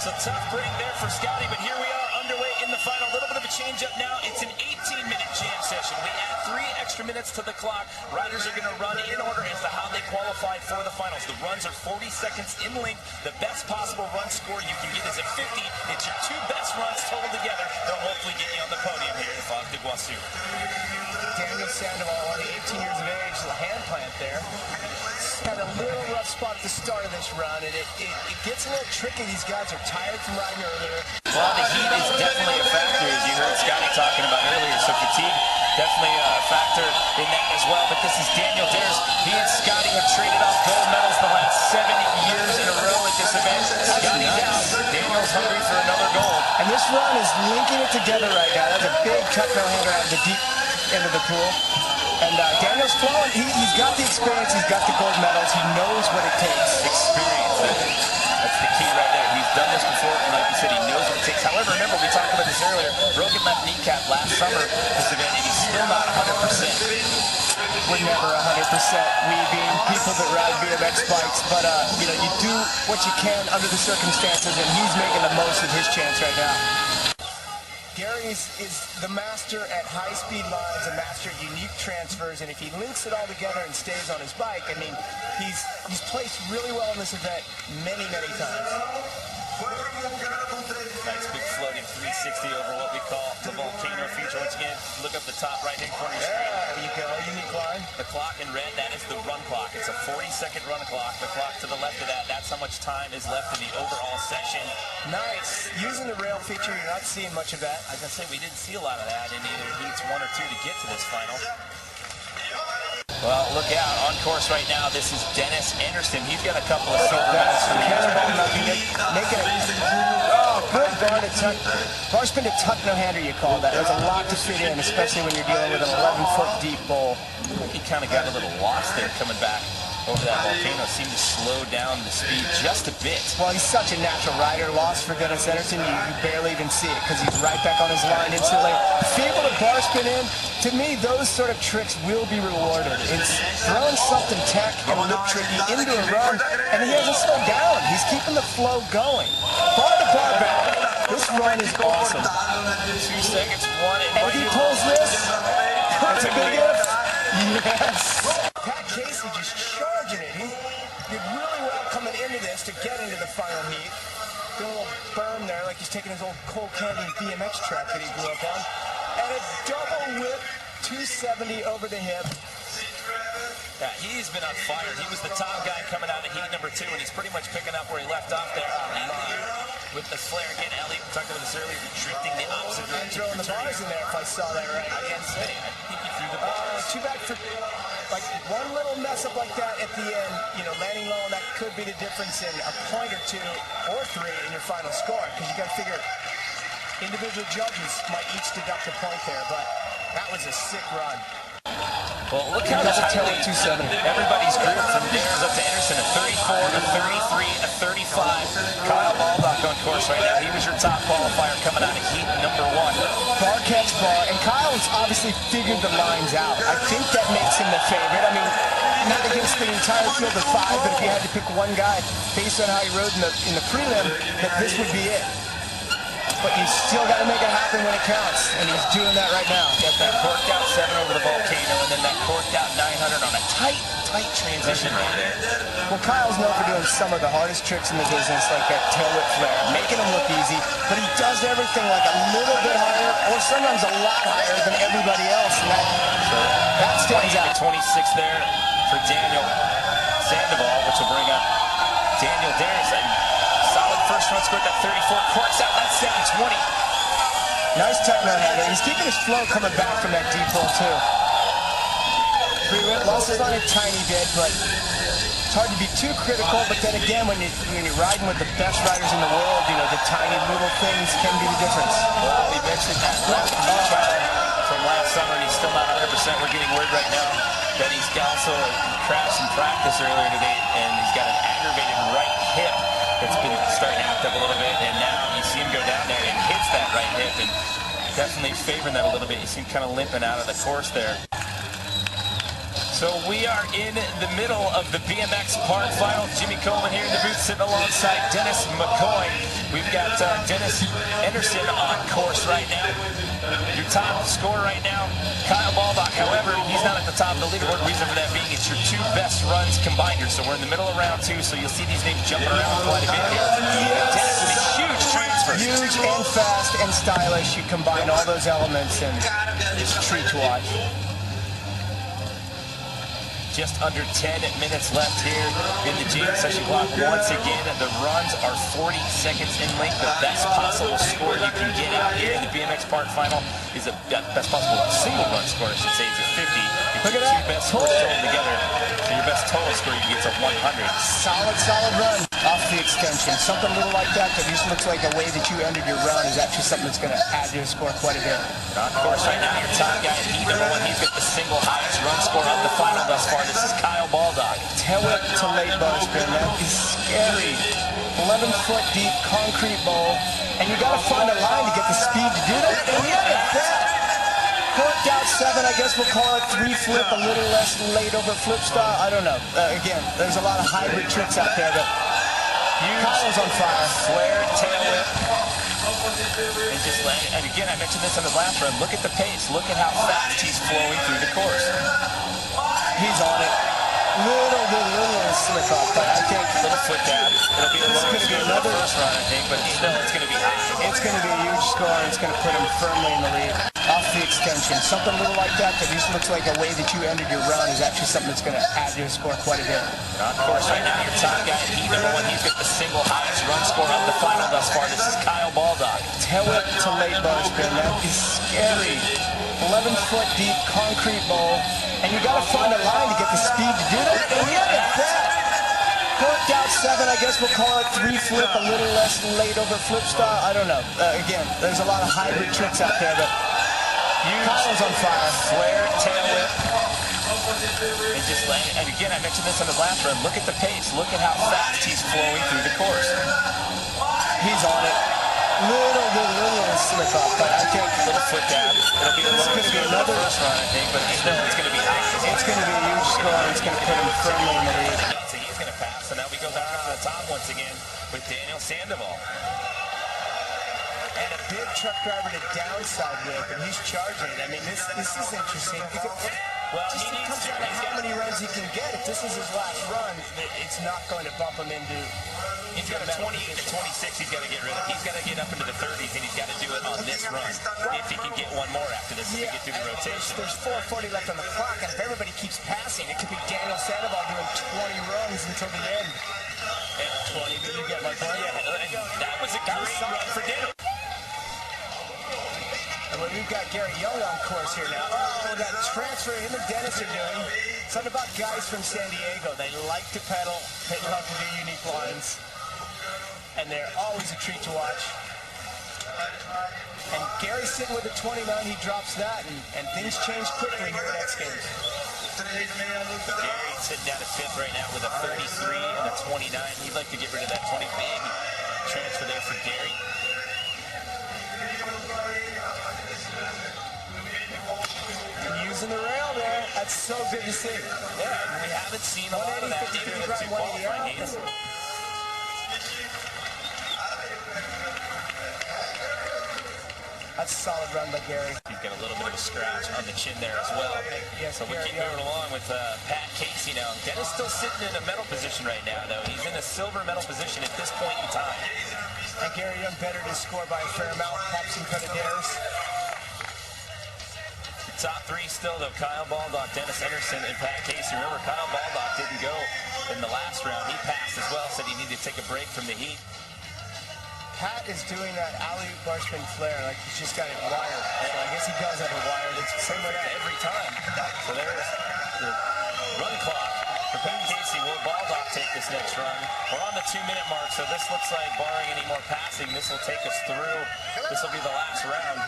So tough break there for Scotty, but here we are underway in the final. A little bit of a change up now. It's an 18-minute jam session. We add 3 extra minutes to the clock. Riders are going to run in order as to how they qualified for the finals. The runs are 40 seconds in length. The best possible run score you can get is a 50. It's your 2 best runs totaled together. They'll hopefully get you on the podium here in Foz do Iguaçu. Daniel Sandoval, only 18 years of age, the hand plant there. Had a little rough spot at the start of this run, and it gets a little tricky. These guys are tired from riding earlier. Well, the heat is definitely a factor, as you heard Scotty talking about earlier. So fatigue, definitely a factor in that as well. But this is Daniel Dares. He and Scotty have traded off gold medals the last 7 years in a row at this event. Scotty down. Daniel's hungry for another gold. And this run is linking it together right now. That's a big cut no-hander out of the deep end of the pool. And Daniel's flowing. He's got the experience. He's got the gold medals. He knows what it takes. Experience. That's the key right there. He's done this before, and like you said, he knows what it takes. However, remember, we talked about this earlier. Broken left kneecap last summer this event, and he's still not 100%. We're never 100%. We being people that ride BMX bikes, but you know, you do what you can under the circumstances, and he's making the most of his chance right now. Gary is the master at high-speed lines, a master at unique transfers, and if he links it all together and stays on his bike, I mean, he's placed really well in this event many, many times. Nice big floating 360 over what we call the volcano feature. Once again, look up the top right-hand corner screen. There you go, unique line. The clock in red, that is the run clock. It's a 40-second run clock. The clock to the left of that, that's how much time is left in the overall session. Nice. Using the rail feature, you're not seeing much of that. Like I said, we didn't see a lot of that in either heats 1 or 2 to get to this final. Well, look out. On course right now, this is Dennis Anderson. He's got a couple of silver medals for the making good bar to tuck. Bar spin to tuck no-hander, you call that. There's a lot to fit in, especially when you're dealing with an 11-foot deep bowl. He kind of got a little lost there coming back over that volcano. Seemed to slow down the speed just a bit. Well, he's such a natural rider. Lost for Dennis Anderson, you barely even see it because he's right back on his line instantly. Feeble to bar spin in, to me, those sort of tricks will be rewarded. It's throwing something tech and look tricky into a run, and he hasn't slowed down. He's keeping the flow going. Bar to bar back. This run is awesome. 2 seconds, 1 and if he pulls this, that's a big if. Yes. Pat Casey just charging it. He did really well coming into this to get into the final heat. Doing a little burn there, like he's taking his old Cold Candy BMX track that he grew up on. And a double whip, 270 over the hip. Yeah, he's been on fire. He was the top guy coming out of heat number 2, and he's pretty much picking up where he left off there. With the flare again, Ellie, we talked about this earlier, drifting the opposite direction. Throwing the bars in there, if I saw that right. I can't say. I think he threw the bars. Too bad for, like, one little mess up like that at the end, you know, landing low, and that could be the difference in a point or 2 or 3 in your final score, because you got to figure individual judges might each deduct a point there, but that was a sick run. Well, look how tightly everybody's grouped from Dares up to Anderson, a 34, a 33, a 35. Kyle Baldock on course right now. He was your top qualifier coming out of heat number 1. Bar catch bar, and Kyle's obviously figured the lines out. I think that makes him the favorite. I mean, not against the entire field of 5, but if you had to pick one guy based on how he rode in the prelim, that this would be it. But you still got to make it happen when it counts, and he's doing that right now. Got that corked out 7 over the volcano, and then that corked out 900 on a tight transition right there. Well, Kyle's known for doing some of the hardest tricks in the business, like that tail whip flare, making him look easy, but he does everything like a little bit higher, or sometimes a lot higher than everybody else, and that stands out. 26 there for Daniel Sandoval, which will bring up Daniel Dares. Solid first run score, that 34, corks out that 720. Nice tuck no-hander. He's keeping his flow coming back from that deep hole too. Losses on a tiny bit, but it's hard to be too critical. But then again, when you're riding with the best riders in the world, you know, the tiny little things can be the difference. Well, we mentioned that from last summer, and he's still not 100%. We're getting word right now that he's also crashed in practice earlier today, and he's got an aggravated right hip that's been starting to act up a little bit, and now you see him go down there and hits that right hip, and definitely favoring that a little bit. You see him kind of limping out of the course there. So So we are in the middle of the BMX Park final. Jimmy Coleman here in the booth sitting alongside Dennis McCoy. We've got Dennis Anderson on course right now. Your top scorer right now, Kyle Baldock. However, he's not at the top of the leaderboard. The reason for that being it's your two best runs combined here. So we're in the middle of round two, so you'll see these names jumping around quite a bit here. Dennis with a huge transfer. Huge and fast and stylish. You combine all those elements and it's a treat to watch. Just under 10 minutes left here in the jam session clock. Once again, the runs are 40 seconds in length. The best possible score you can get out here in the BMX Park final is the best possible single run score, I should say, is a 50. Look at your that. two best scores totaled together. So your best total score, you can get to 100. Solid run off the extension. Something little like that just looks like a way that you ended your run is actually something that's going to add to your score quite a bit. On course right now, your top guy, heat number one. He's got the single highest run score of the final thus far. This is Kyle Baldock. Tail whip to late bow spin. That is scary. 11-foot deep concrete bowl. And you got to find a line to get the speed to do that. And look at that. Corked out 7, I guess we'll call it 3 flip, a little less laid over flip style. I don't know. Again, there's a lot of hybrid tricks out there, but Kyle's on fire. Flare, tail whip. And just land it. And again, I mentioned this on the last run. Look at the pace. Look at how fast he's flowing through the course. He's on it. Little slip up, but I think Little foot dab. It'll be a little going to be another first run, I think, but still, it's going to be high. It's going to be a huge score, and it's going to put him firmly in the lead. Off the extension. Something little like that just looks like a way that you ended your run is actually something that's going to add to your score quite a bit. On course right now, your top guy, heat number one. He's got the single highest run score of the final thus far. This is Kyle Baldock. Tail whip to late bow spin. That is scary. 11-foot deep concrete bowl. And you got to find a line to get the speed to do that. And look at that. Corked out 7, I guess we'll call it 3 flip, a little less laid over flip style. I don't know. Again, there's a lot of hybrid tricks out there, but Kyle's on fire. Flare, tail whip. And just land it. And again, I mentioned this on the last run. Look at the pace. Look at how fast he's flowing through the course. He's on it. Little slip up, but I think Little foot dab. It'll be a little going to be another first run, I think, but still, it's going to be high. It's going to be a huge score, and it's going to put him firmly in the lead. So he's going to pass, and now we go back up to the top once again with Daniel Sandoval. And a big truck driver to downside with, and he's charging it. I mean, this is interesting. Well, Just he comes down to how many runs he can get. If this is his last run, it's not going to bump him into. He's got a 28 to 26 he's got to get rid of. He's got to get up into the 30s, and he's got to do it on this run. If he can get one more after this, if he get through the rotation. There's 4:40 left on the clock, and if everybody keeps passing, it could be Daniel Sandoval doing 20 runs until the end. And 20, did you get my point? Yeah, that was a great run for Daniel. And we've got Gary Young on course here now. Oh, that transfer him and Dennis are doing. Something about guys from San Diego. They like to pedal. They love to do unique lines. And they're always a treat to watch. And Gary's sitting with a 29. He drops that, and things change quickly here at X Games. Gary's sitting down at 5th right now with a 33 and a 29. He'd like to get rid of that 20. Big transfer there for Gary. Using the rail there. That's so good to see. Yeah, we haven't seen a lot of that either in the two qualifying heats. That's a solid run by Gary. He's got a little bit of a scratch on the chin there as well. Yes, so we keep moving along with Pat Casey now. Dennis still sitting in a medal position right now, though. He's in a silver medal position at this point in time. And Gary Young better to score by a fair amount. Pops and Creditaires. Top 3 still, though. Kyle Baldock, Dennis Anderson, and Pat Casey. Remember, Kyle Baldock didn't go in the last round. He passed as well, said he needed to take a break from the heat. Pat is doing that alley-oop bar spin flare, like he's just got it wired. So I guess he does have it wired. It's the same way every time. So there's the run clock for Pat Casey. Will Baldock take this next run? We're on the 2-minute mark, so this looks like, barring any more passing, this will take us through. This will be the last round.